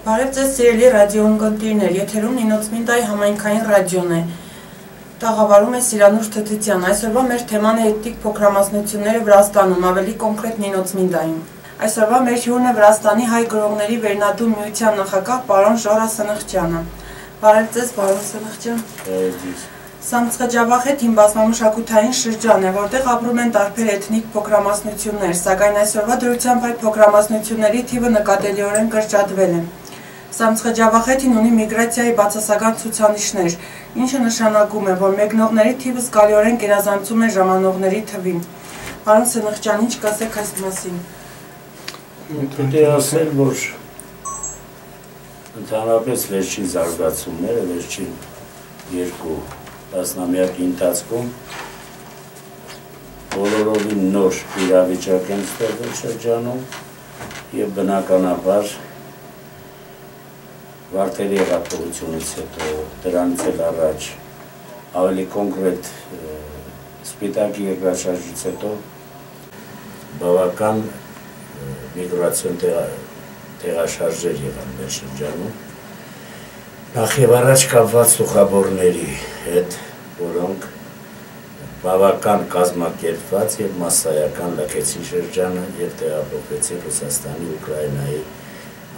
Բարև ձեզ սիրելի ռադիոընկերներ, եթերում Նինոցմինդայի համայնքային ռադիոն է։ Տաղավարում է Սիրանուշ Թթիցյան։ Այսօրվա մեր թեման է էթնիկ փոքրամասնությունները Վրաստանում, ավելի կոնկրետ Նինոցմինդայում։ Այսօրվա մեր հյուրն է Վրաստանի հայ գրողների վերնատու միության նախագահ պարոն Ժորա Սնխճյանը։ Բարև ձեզ, պարոն Սնխճյան։ Սամցխաջավախեթ բազմամշակութային շրջան է, որտեղ ապրում են տարբեր էթնիկ փոքրամասնություններ, սակայն այսօրվա դրությամբ այդ փոքրամասնությունների թիվը նկատելիորեն կրճատվել է։ Սամցխաջավախեթին ունի միգրացիայի բացասական ցուցանիշներ, ինչը նշանակում է, որ մեկնողների թիվը զգալիորեն գերազանցում է ժամանողների թվին։ Պարոն Սնխճյան, ինչ կասեք այս մասին։ Պետք է ասել, որ ընդհանրապես վերջին զարգացումները, վերջին երկու տասնամյակի ընթացքում բոլորովին նոր իրավիճակ են ստեղծվել շրջանում եւ բնականաբար Վարդերի հեղափոխությունից հետո, դրանից էլ առաջ ավելի կոնկրետ Սպիտակի երկրաշարժից հետո բավական միգրացիոն տեղաշարժեր եղան մեր շրջանում, նախ եւ առաջ կապված ուղղաբորների հետ, որոնք բավական կազմակերպված եւ մասսայական լքեցին շրջանը եւ տեղափոխվեցին Ռուսաստանի, Ուկրաինայի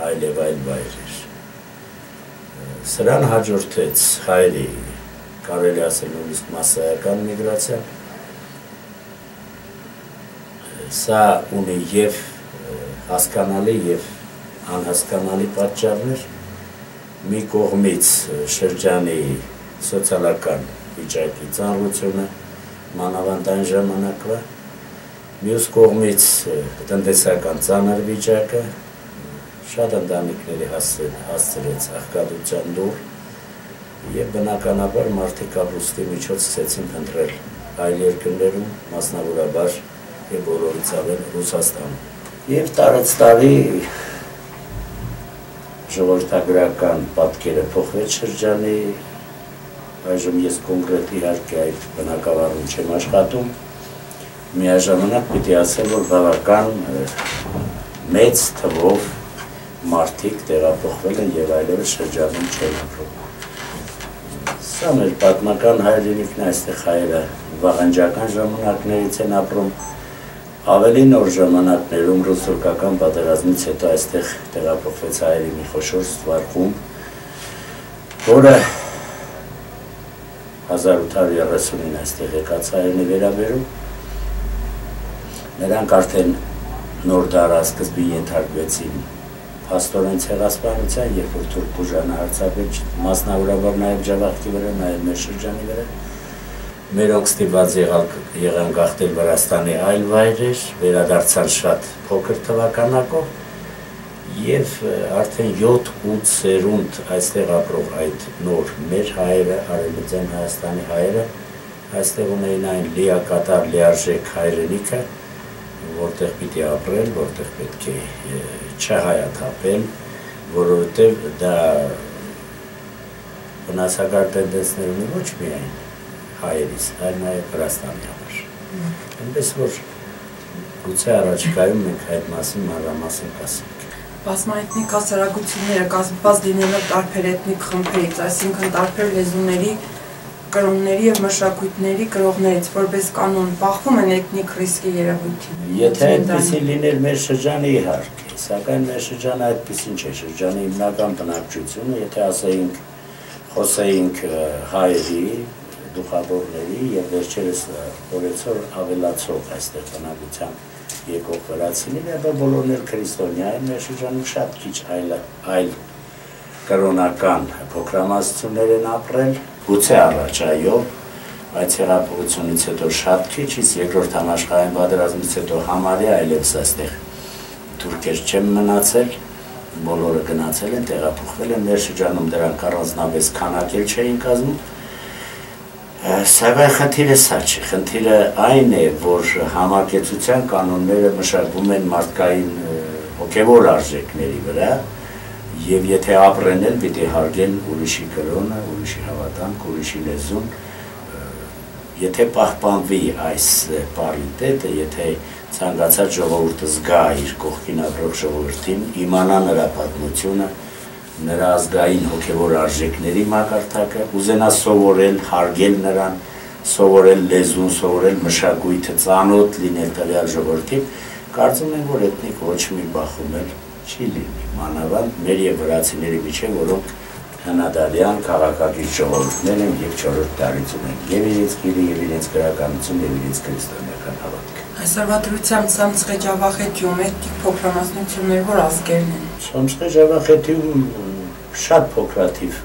այլ եւ այլ վայրեր։ Սրան հաջորդեց հայերի, կարելի ասել նույնիսկ մասսայական միգրացիա, սա ունի եւ հասկանալի եւ անհասկանալի պատճառներ, մի կողմից շրջանի սոցիալական վիճակի ծանրությունը, մանավանդ այն ժամանակվա, մյուս կողմից տնտեսական ծանր վիճակը, շատ ընտանիքների հասցրեց աղքատության դուռ եւ բնականաբար մարդիկ ապրուստի միջոց սկսեցին փնտրել այլ երկրներում, մասնավորաբար եւ բոլորից ավել Ռուսաստանում։ Եվ տարեց տարի ժողովրդագրական պատկերը փոխվեց շրջանի, այժմ ես կոնկրետ իհարկե այդ բնակավարում չեմ աշխատում, միաժամանակ պիտի ասել, որ բավական մեծ թվով մարդիկ տեղափոխվել են եւ այլևս շրջանում չեն ապրում։ Սա մեր պատմական հայրենիքն է, այստեղ հայերը վաղնջական ժամանակներից են ապրում, ավելի նոր ժամանակներում ռուս-թուրքական պատերազմից հետո այստեղ տեղափոխվեց հայերի մի խոշոր ստվարխում, որը 1830-ին այստեղ եկած հայերն է վերաբերում, նրանք արդեն նոր դարաշրջանի ենթարկվեցին փաստորեն ցեղասպանության, երբ որ թուրք ուժանը հարձակվեց, մասնավորաբար նաև Ջավախքի վրա, նաև մեր շրջանի վրա, մերոնք ստիպված եղան գաղթել Վրաստանի այլ վայրեր, վերադարձան շատ փոքր թվականակով եւ արդեն 7-8 սերունդ այստեղ ապրող այդ նոր մեր հայերը, Արևմտյան Հայաստանի հայերը, այստեղ ունեին այն լիակատար լիարժեք հայրենիքը, որտեղ պիտի ապրել, որտեղ պետք է չհայաթափել, որովհետև դա վնասակար տենդենսներ ունի ոչ միայն հայերիս, այլ նաև Վրաստանի համար։ Այնպես որ գուցե առաջիկայում մենք այդ մասին մանրամասն կասենք։ Բազմաէթնիկ հասարակությունները կազմված լինելով տարբեր էթնիկ խմբերից, այսինքն տարբեր լեզուների, կրոնների եւ մշակույթների կրողներից, որպես կանոն բախվում են էթնիկ ռիսկի երևույթին։ Եթե այդպեսի լիներ մեր շրջանը իհարկե, սակայն մեր շրջանը այդպեսին չէ, շրջանի հիմնական բնակչությունը, եթե ասեինք, խոսեինք հայերի, դուխաբորների եւ վերջերս օրեցօր ավելացող այստեղ բնակության եկող վրացիների, ապա բոլորն էլ քրիստոնյա են, մեր շրջանում շատ քիչ այլ կրոնական փոքրամասնություններ են ապրել, գուցե առաջ, այո, այդ հեղափոխությունից հետո շատ քիչ, իսկ երկրորդ համաշխարհային պատերազմից հետո համարյա այլևս այստեղ թուրքեր չեն մնացել, բոլորը գնացել են, տեղափոխվել են, մեր շրջանում դրանք առանձնապես քանակել չէին կազմում, սակայն խնդիրը սա չէ, խնդիրը այն է, որ համակեցության կանոնները մշակվում են մարդկային հոգևոր արժեքների վրա, եւ եթե ապրեն էլ պիտի հարգեն ուրիշի կրոնը, ուրիշի հավատանք, ուրիշի լեզուն, եթե պահպանվի այս պարիտետը, եթե ցանկացած ժողովուրդը զգա իր կողքին ապրող ժողովրդին, իմանա նրա պատմությունը, նրա ազգային հոգևոր արժեքների մակարդակը, ուզենա սովորել, հարգել նրան, սովորել լեզուն, սովորել մշակույթը, ծանոթ լինել տվյալ ժողովրդին, կարծում եմ, որ էթնիկ ոչ մի բախում էլ չի լինի, մանավանդ մեր եւ վրացիների միջեւ, որոնք հնադարյան քաղաքակիրթ ժողովուրդներ են եւ 4-րդ դարից ունեն եւ իրենց գիրը, եւ իրենց գրականություն, եւ իրենց քրիստոնեական հավատքը։ Այսօրվա դրությամբ Սամցղեջավախեթիում էթնիկ փոքրամասնություններ որ ազգերն են։ Սամցղեջավախեթիում շատ փոքրաթիվ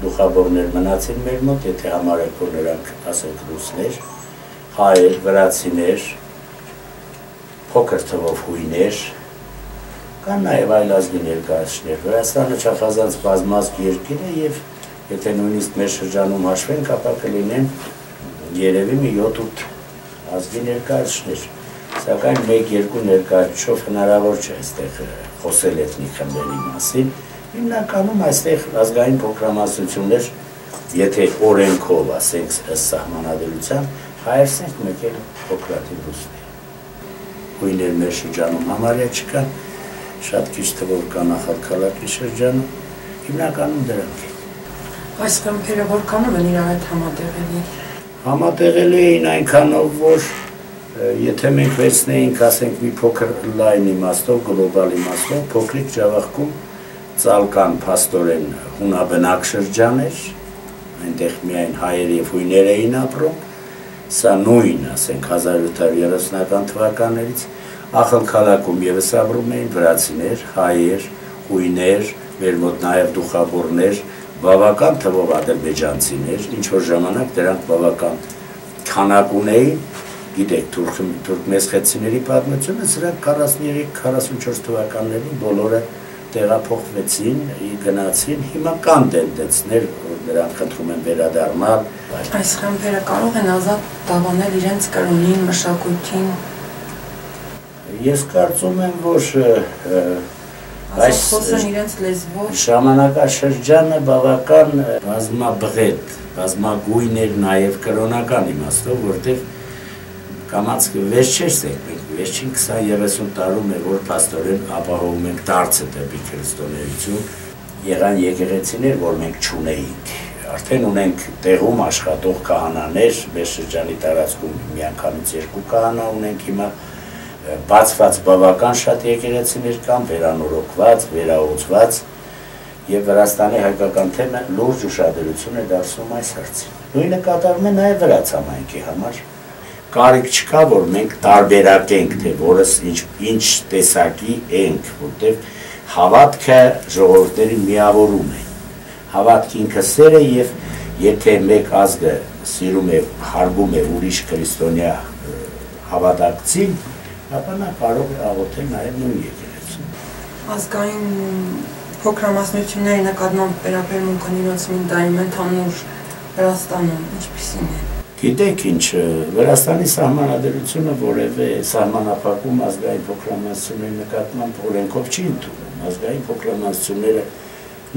դուխաբորներ մնացին մեր մոտ, եթե համարենք, որ նրանք ասենք ռուսներ, հայեր, վրացիներ, փոքր թվով հույներ, կան նաև այլ ազգի ներկայացուցիչներ։ Վրաստանը չափազանց բազմազգ երկիր է եւ եթե նույնիսկ մեր շրջանում հաշվենք, ապա կլինեն երևի մի 7-8 ազգի ներկայացուցիչներ։ Սակայն 1-2 ներկայացուցիչով հնարավոր չէ այստեղ խոսել էթնիկ խմբերի մասին։ Հիմնականում այստեղ ազգային փոքրամասնություններ, եթե օրենքով ասենք ըստ սահմանադրության, հայերս ենք, մեկ էլ փոքրաթիվ ռուսներ։ Հույներ մեր շրջանում համարյա չկան, շատ քիչ թվով կա նախաքաղաքի շրջանում, հիմնականում դրանք են։ Այս խմբերը որքանով են իրար հետ համատեղելի։ Համատեղելի էին այնքանով, որ եթե մենք վերցնեինք, ասենք, մի փոքր լայն իմաստով, գլոբալ իմաստով, փոքրիկ Ջավախքում Ծալկան փաստորեն հունաբնակ շրջան էր, այնտեղ միայն հայեր եւ հույներ էին ապրում, սա նույն, ասենք, 1730-ական թվականներից, Ախալքալաքում եւս ապրում էին վրացիներ, հայեր, հույներ, մեր մոտ նաեւ դուխաբորներ, բավական թվով ադրբեջանցիներ, ինչ որ ժամանակ դրանք բավական քանակ ունեին, գիտեք, թուրքմեսխեցիների պատմությունը, սրանք 43-44 թվականներին բոլորը տեղափոխվեցին, գնացին, հիմա կան տենդենսներ, որ նրանք խնդրում են վերադառնալ։ Այս խմբերը կարող են ազատ դավանել իրենց կրոնին, մշակույթին։ Ես կարծում եմ, որ այս իրենց լեզվով ժամանակաշրջանը բավական բազմաբղետ, բազմագույն էր նաև կրոնական իմաստով, որտեղ կամաց վերջերս ենք, մենք վերջին 20-30 տարում է, որ փաստորեն ապահովում ենք դարձը դեպի քրիստոնեություն, եղան եկեղեցիներ, որ մենք չունեինք, արդեն ունենք տեղում աշխատող քահանաներ, մեր շրջանի տարածքում միանգամից 2 քահանա ունենք հիմա, բացված բավական շատ եկեղեցիներ կան, վերանորոգված, վերաուծված եւ Վրաստանի հայկական թեմը լուրջ ուշադրություն է դարձնում այս հարցին։ Նույնը կատարվում է նաեւ վրացամայնքի համար։ Կարիք չկա, որ մենք տարբերակենք, թե որս ինչ տեսակի ենք, որտեղ հավատքը ժողովուրդների միավորում է։ Հավատքը ինքը սեր է եւ եթե մեկ ազգը սիրում է, հարգում է ուրիշ քրիստոնյա հավատակցին, ապա նա կարող է աղոթել նաև նույն եկեղեցին։ Ազգային փոքրամասնությունների նկատմամբ վերաբերմունքը իրենց մինդայում ընդհանուր Վրաստանում ինչպիսին է։ Գիտեք ինչ, Վրաստանի սահմանադրությունը որևէ սահմանափակում ազգային փոքրամասնությունների նկատմամբ օրենքով չի ընդունում։ Ազգային փոքրամասնությունները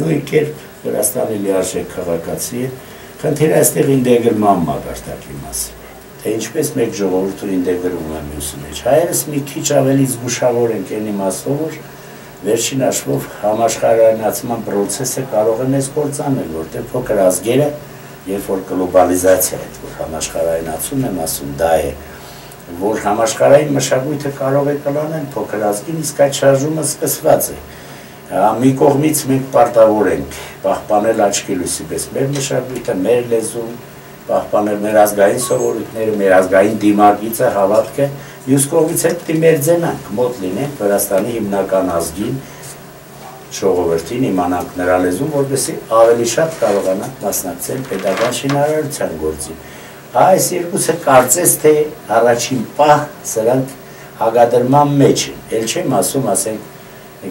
նույն կերպ Վրաստանի լիարժեք քաղաքացի է, խնդիրը այստեղ ինտեգրման մակարդակի մասին։ Թե ինչպես մեկ ժողովուրդը ինտեգրվում է մյուսի մեջ։ Հայերս մի քիչ ավելի զգուշավոր ենք այն իմաստով, որ վերջին հաշվով համաշխարհայնացման process-ը կարող է մեզ կործանել, որտեղ փոքր ազգերը, երբ որ գլոբալիզացիա է, որ համաշխարհայնացում եմ ասում, դա է, որ համաշխարհային մշակույթը կարող է կլանել փոքր ազգին, իսկ այդ շարժումը սկսված է։ Մի կողմից մենք պարտավոր ենք պահպանել աչքի լույսի պես մեր մշակույթը, մեր լեզուն, պահպանել մեր ազգային սովորույթները, մեր ազգային դիմագիծը, հավատքը, մյուս կողմից հետ մերձենանք, մոտ լինենք Վրաստանի հիմնական ազգին, ժողովրդին, իմանանք նրա լեզուն, որպեսզի ավելի շատ կարողանանք մասնակցել պետական շինարարության գործին։ Այս երկուսը կարծես թե առաջին պահ սրանք հագադրման մեջ են, էլ չեմ ասում, ասենք,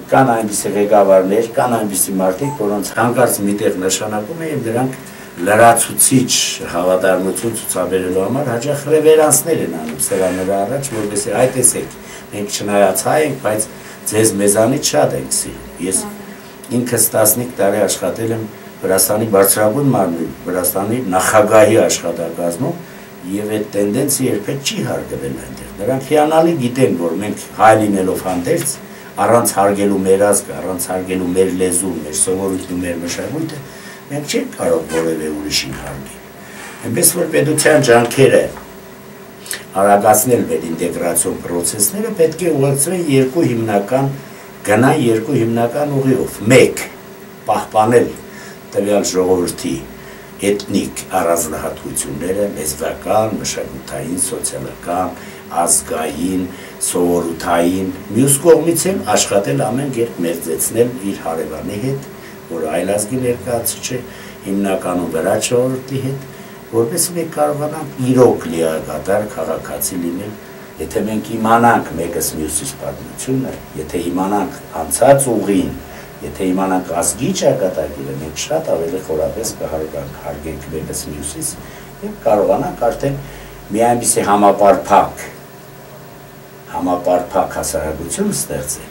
կան այնպիսի ղեկավարներ, կան այնպիսի մարդիկ, որոնց հանկարծ միտեղ նշանակում է եւ դրանք լրացուցիչ հավատարմություն ցուցաբերելու համար հաճախ ռևերանսներ են անում սրաների առաջ, որովհետեւ այ տեսեք, մենք չնայած հայ ենք, բայց ձեզ մեզանից շատ ենք սիրում։ Ես ինքս 15 տարի աշխատել եմ Վրաստանի բարձրագույն մարմնում, Վրաստանի նախագահի աշխատակազմում եւ այդ տենդենսը երբեք չի հարգվել այնտեղ։ Նրանք հիանալի գիտեն, որ մենք հայ լինելով հանդերձ առանց հարգելու մեր ազգը, առանց հարգելու մեր լեզուն, մեր սովորույթն ու մեր մշակույթը, մենք չենք կարող որևէ ուրիշին հարգել։ Այնպես որ պետության ջանքերը արագացնել մեր ինտեգրացիոն պրոցեսները պետք է ուղղակցվեն երկու հիմնական ուղիով։ Մեկ, պահպանել տվյալ ժողովրդի էթնիկ առանձնահատկությունները, լեզվական, մշակութային, սոցիալական, ազգային, սովորութային, մյուս կողմից էլ աշխատել ամեն կերպ մերձեցնել իր հարևանի հետ, որ այլ ազգի ներկայացուցիչ է, հիմնականում վրաց ժողովրդի հետ, որպես մենք կարողանանք իրոք լիակատար քաղաքացի լինել, եթե մենք իմանանք մեկս մյուսից պատմությունը, եթե իմանանք անցած ուղին, եթե իմանանք ազգի ճակատագիրը, մենք շատ ավելի խորապես կհարգենք մեկս մյուսից եւ կարողանանք արդեն մի այնպիսի համապարփակ հասարակություն ստեղծել,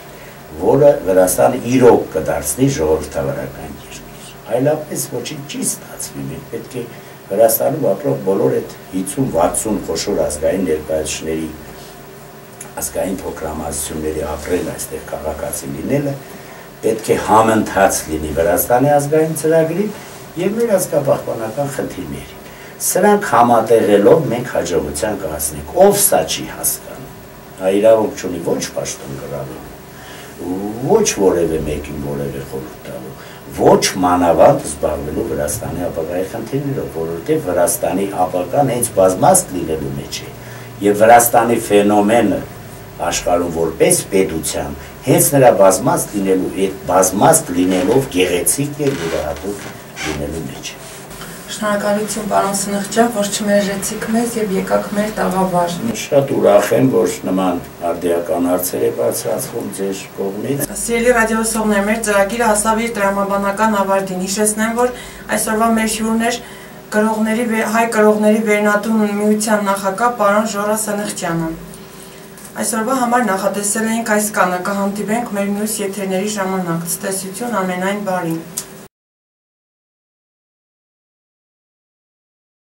որը Վրաստանը իրոք կդարձնի ժողովրդավարական երկիր։ Այլապես ոչինչ չի ստացվի, մենք պետք է Վրաստանում ապրող բոլոր այդ 50-60 խոշոր ազգային ներկայացուցիչների ազգային փոքրամասնությունների ապրել այստեղ քաղաքացի լինելը պետք է համընթաց լինի Վրաստանի ազգային ծրագրի եւ մեր ազգապահպանական խնդիրների։ Սրանք համատեղելով մենք հաջողության կհասնենք։ Ով սա չի հասկանում, նա իրավունք չունի ոչ պաշտոն գրավելու, ոչ որևէ մեկին որևէ խորհուրդ տալու, ոչ մանավանդ զբաղվելու Վրաստանի ապագայի խնդիրներով, որովհետեւ Վրաստանի ապագան հենց բազմազգ լինելու մեջ է եւ Վրաստանի ֆենոմենը աշխարհում որպես պետության հենց նրա բազմազգ լինելու, այդ բազմազգ լինելով գեղեցիկ եւ յուրահատուկ լինելու մեջ է։ Շնորհակալություն պարոն Սնխչյան, որ չմերժեցիք մեզ եւ եկաք մեր տաղավար։ Շատ ուրախ եմ, որ նման արդիական հարցեր է բարձրացվում ձեր կողմից։ Սիրելի ռադիոսողներ, մեր ծրագիրը հասավ իր տրամաբանական ավարտին։ Հիշեցնեմ, որ այսօրվա մեր հյուրն էր հայ կրողների վերնատուն միության նախագահ պարոն Ժորա Սնխչյանը։ Այսօրվա համար նախատեսել էինք այս կանը, կհանդիպենք մեր մյուս եթերների ժամանակ։ Ցտեսություն, ամենայն բարին։